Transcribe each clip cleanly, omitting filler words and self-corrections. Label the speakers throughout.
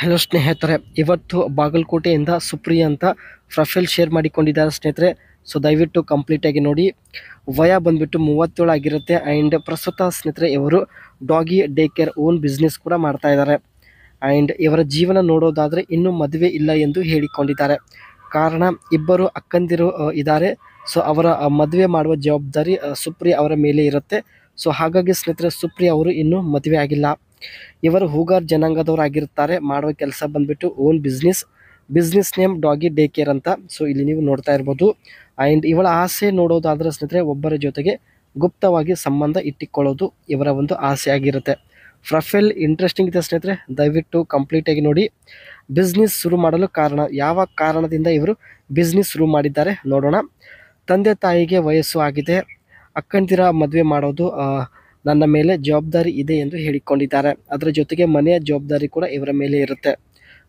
Speaker 1: Hello ಸ್ನೇಹಿತರೆ, ಇವತ್ತು ಬಾಗಲಕೋಟೆಯಿಂದ ಸುಪ್ರಿಯಾ ಅಂತ ಪ್ರೊಫೈಲ್ ಶೇರ್ ಮಾಡಿಕೊಂಡಿದ್ದಾರೆ ಸ್ನೇಹಿತರೆ. ಸೊ ದಯವಿಟ್ಟು ಕಂಪ್ಲೀಟಾಗಿ ನೋಡಿ. ವಯ ಬಂದ್ಬಿಟ್ಟು 37 ಆಗಿರುತ್ತೆ. ಆ್ಯಂಡ್ ಪ್ರಸ್ತುತ ಸ್ನೇಹಿತರೆ ಇವರು doggy day care own business ಕೂಡ ಮಾಡ್ತಾ ಇದ್ದಾರೆ. ಆ್ಯಂಡ್ ಇವರ ಜೀವನ ನೋಡೋದಾದರೆ ಇನ್ನೂ ಮದುವೆ ಇಲ್ಲ ಎಂದು ಹೇಳಿಕೊಂಡಿದ್ದಾರೆ. ಕಾರಣ ಇಬ್ಬರು ಅಕ್ಕಂದಿರು ಇದ್ದಾರೆ. ಸೊ ಅವರ ಮದುವೆ ಮಾಡುವ ಜವಾಬ್ದಾರಿ ಸುಪ್ರಿಯಾ ಅವರ ಮೇಲೆ ಇರುತ್ತೆ. ಸೊ ಹಾಗಾಗಿ ಸ್ನೇಹಿತರೆ ಸುಪ್ರಿಯಾ ಅವರು ಇನ್ನೂ ಮದುವೆ ಆಗಿಲ್ಲ. ಇವರು ಹೂಗಾರ್ ಜನಾಂಗದವರಾಗಿರ್ತಾರೆ. ಮಾಡುವ ಕೆಲಸ ಬಂದ್ಬಿಟ್ಟು own business name doggy day care ಅಂತ. ಸೊ ಇಲ್ಲಿ ನೀವು ನೋಡ್ತಾ ಇರ್ಬೋದು. ಆ್ಯಂಡ್ ಇವಳ ಆಸೆ ನೋಡೋದಾದ್ರೆ ಸ್ನೇಹಿತರೆ ಒಬ್ಬರ ಜೊತೆಗೆ ಗುಪ್ತವಾಗಿ ಸಂಬಂಧ ಇಟ್ಟಿಕೊಳ್ಳೋದು ಇವರ ಒಂದು ಆಸೆ ಆಗಿರುತ್ತೆ. ಪ್ರೊಫೈಲ್ ಇಂಟ್ರೆಸ್ಟಿಂಗ್ ಇದೆ ಸ್ನೇಹಿತರೆ, ದಯವಿಟ್ಟು ಕಂಪ್ಲೀಟಾಗಿ ನೋಡಿ. ಬಿಸ್ನೆಸ್ ಶುರು ಮಾಡಲು ಕಾರಣ, ಯಾವ ಕಾರಣದಿಂದ ಇವರು ಬಿಸ್ನೆಸ್ ಶುರು ಮಾಡಿದ್ದಾರೆ ನೋಡೋಣ. ತಂದೆ ತಾಯಿಗೆ ವಯಸ್ಸು ಆಗಿದೆ, ಅಕ್ಕಂದಿರ ಮದುವೆ ಮಾಡೋದು ನನ್ನ ಮೇಲೆ ಜವಾಬ್ದಾರಿ ಇದೆ ಎಂದು ಹೇಳಿಕೊಂಡಿದ್ದಾರೆ. ಅದರ ಜೊತೆಗೆ ಮನೆಯ ಜವಾಬ್ದಾರಿ ಕೂಡ ಇವರ ಮೇಲೆ ಇರುತ್ತೆ.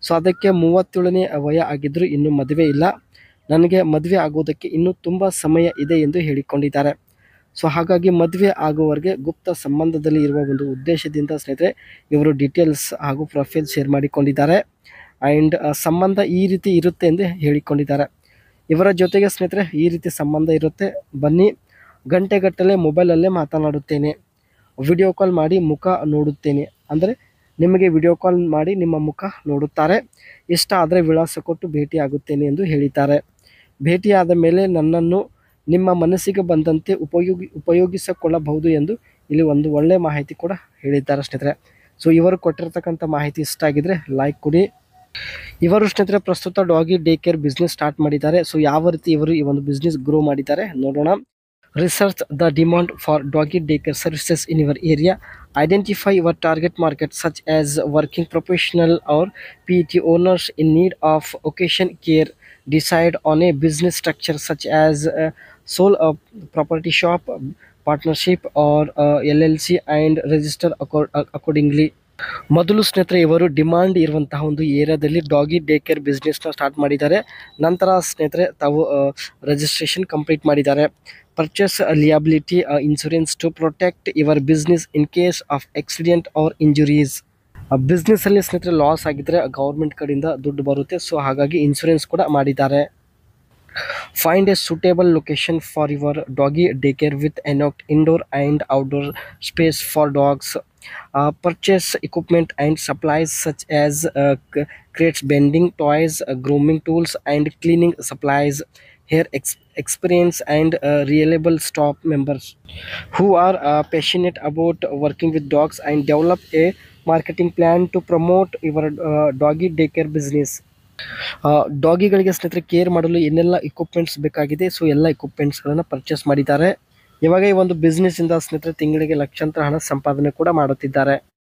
Speaker 1: ಸೊ ಅದಕ್ಕೆ 37ನೇ ವಯ ಆಗಿದ್ದರೂ ಇನ್ನೂ ಮದುವೆ ಇಲ್ಲ, ನನಗೆ ಮದುವೆ ಆಗೋದಕ್ಕೆ ಇನ್ನೂ ತುಂಬ ಸಮಯ ಇದೆ ಎಂದು ಹೇಳಿಕೊಂಡಿದ್ದಾರೆ. ಸೊ ಹಾಗಾಗಿ ಮದುವೆ ಆಗುವವರೆಗೆ ಗುಪ್ತ ಸಂಬಂಧದಲ್ಲಿ ಇರುವ ಒಂದು ಉದ್ದೇಶದಿಂದ ಸ್ನೇಹಿತರೆ ಇವರು ಡೀಟೇಲ್ಸ್ ಹಾಗೂ ಪ್ರೊಫೈಲ್ ಶೇರ್ ಮಾಡಿಕೊಂಡಿದ್ದಾರೆ. ಆ್ಯಂಡ್ ಸಂಬಂಧ ಈ ರೀತಿ ಇರುತ್ತೆ ಎಂದು ಹೇಳಿಕೊಂಡಿದ್ದಾರೆ. ಇವರ ಜೊತೆಗೆ ಸ್ನೇಹಿತರೆ ಈ ರೀತಿ ಸಂಬಂಧ ಇರುತ್ತೆ, ಬನ್ನಿ ಗಂಟೆಗಟ್ಟಲೆ ಮೊಬೈಲಲ್ಲೇ ಮಾತನಾಡುತ್ತೇನೆ, ವಿಡಿಯೋ ಕಾಲ್ ಮಾಡಿ ಮುಖ ನೋಡುತ್ತೇನೆ. ಅಂದರೆ ನಿಮಗೆ ವಿಡಿಯೋ ಕಾಲ್ ಮಾಡಿ ನಿಮ್ಮ ಮುಖ ನೋಡುತ್ತಾರೆ. ಇಷ್ಟ ಆದರೆ ವಿಳಾಸ ಕೊಟ್ಟು ಭೇಟಿ ಆಗುತ್ತೇನೆ ಎಂದು ಹೇಳಿದ್ದಾರೆ. ಭೇಟಿಯಾದ ಮೇಲೆ ನನ್ನನ್ನು ನಿಮ್ಮ ಮನಸ್ಸಿಗೆ ಬಂದಂತೆ ಉಪಯೋಗಿಸಿಕೊಳ್ಳಬಹುದು ಎಂದು ಇಲ್ಲಿ ಒಂದು ಒಳ್ಳೆಯ ಮಾಹಿತಿ ಕೂಡ ಹೇಳಿದ್ದಾರೆ ಸ್ನೇಹಿತರೆ. ಸೊ ಇವರು ಕೊಟ್ಟಿರ್ತಕ್ಕಂಥ ಮಾಹಿತಿ ಇಷ್ಟ ಆಗಿದ್ರೆ ಲೈಕ್ ಕೊಡಿ. ಇವರು ಸ್ನೇಹಿತರೆ ಪ್ರಸ್ತುತ doggy day care business start ಮಾಡಿದ್ದಾರೆ. ಸೊ ಯಾವ ರೀತಿ ಇವರು ಈ ಒಂದು ಬಿಸ್ನೆಸ್ ಗ್ರೋ ಮಾಡಿದ್ದಾರೆ ನೋಡೋಣ. Research the demand for doggy daycare services in your area. Identify your target market such as working professional or PET owners in need of occasion care. Decide on a business structure such as sole property shop, partnership or LLC and register accordingly. ಮೊದಲು ಸ್ನೇಹಿತರೆ ಇವರು demand ಇರುವಂತಹ ಒಂದು ಏರಿಯಾದಲ್ಲಿ doggy day care ಬಿಸ್ನೆಸ್ನ start ಮಾಡಿದ್ದಾರೆ. ನಂತರ ಸ್ನೇಹಿತರೆ ತಾವು ರಿಜಿಸ್ಟ್ರೇಷನ್ ಕಂಪ್ಲೀಟ್ ಮಾಡಿದ್ದಾರೆ. Purchase liability insurance to protect your business in case of accident or injuries. ಬಿಸ್ನೆಸ್ಸಲ್ಲಿ ಸ್ನೇಹಿತರೆ ಲಾಸ್ ಆಗಿದ್ದರೆ ಗೌರ್ಮೆಂಟ್ ಕಡೆಯಿಂದ ದುಡ್ಡು ಬರುತ್ತೆ. ಸೊ ಹಾಗಾಗಿ ಇನ್ಶೂರೆನ್ಸ್ ಕೂಡ ಮಾಡಿದ್ದಾರೆ. Find a suitable location for your doggy daycare with enough indoor and outdoor space for dogs. Purchase equipment and supplies such as crates, bending toys, grooming tools and cleaning supplies. Here experience and reliable staff members who are passionate about working with dogs and develop a marketing plan to promote your doggy daycare business. ಡಾಗಿಗಳಿಗೆ ಸ್ನೇಹಿತರೆ care ಮಾಡಲು ಏನೆಲ್ಲ equipments ಬೇಕಾಗಿದೆ, so ಎಲ್ಲ ಇಕ್ವಿಪ್ಮೆಂಟ್ಸ್ಗಳನ್ನು purchase ಮಾಡಿದ್ದಾರೆ. ಇವಾಗ ಈ ಒಂದು ಬಿಸ್ನೆಸ್ಸಿಂದ ಸ್ನೇಹಿತರೆ ತಿಂಗಳಿಗೆ ಲಕ್ಷಾಂತರ ಹಣ ಸಂಪಾದನೆ ಕೂಡ ಮಾಡುತ್ತಿದ್ದಾರೆ.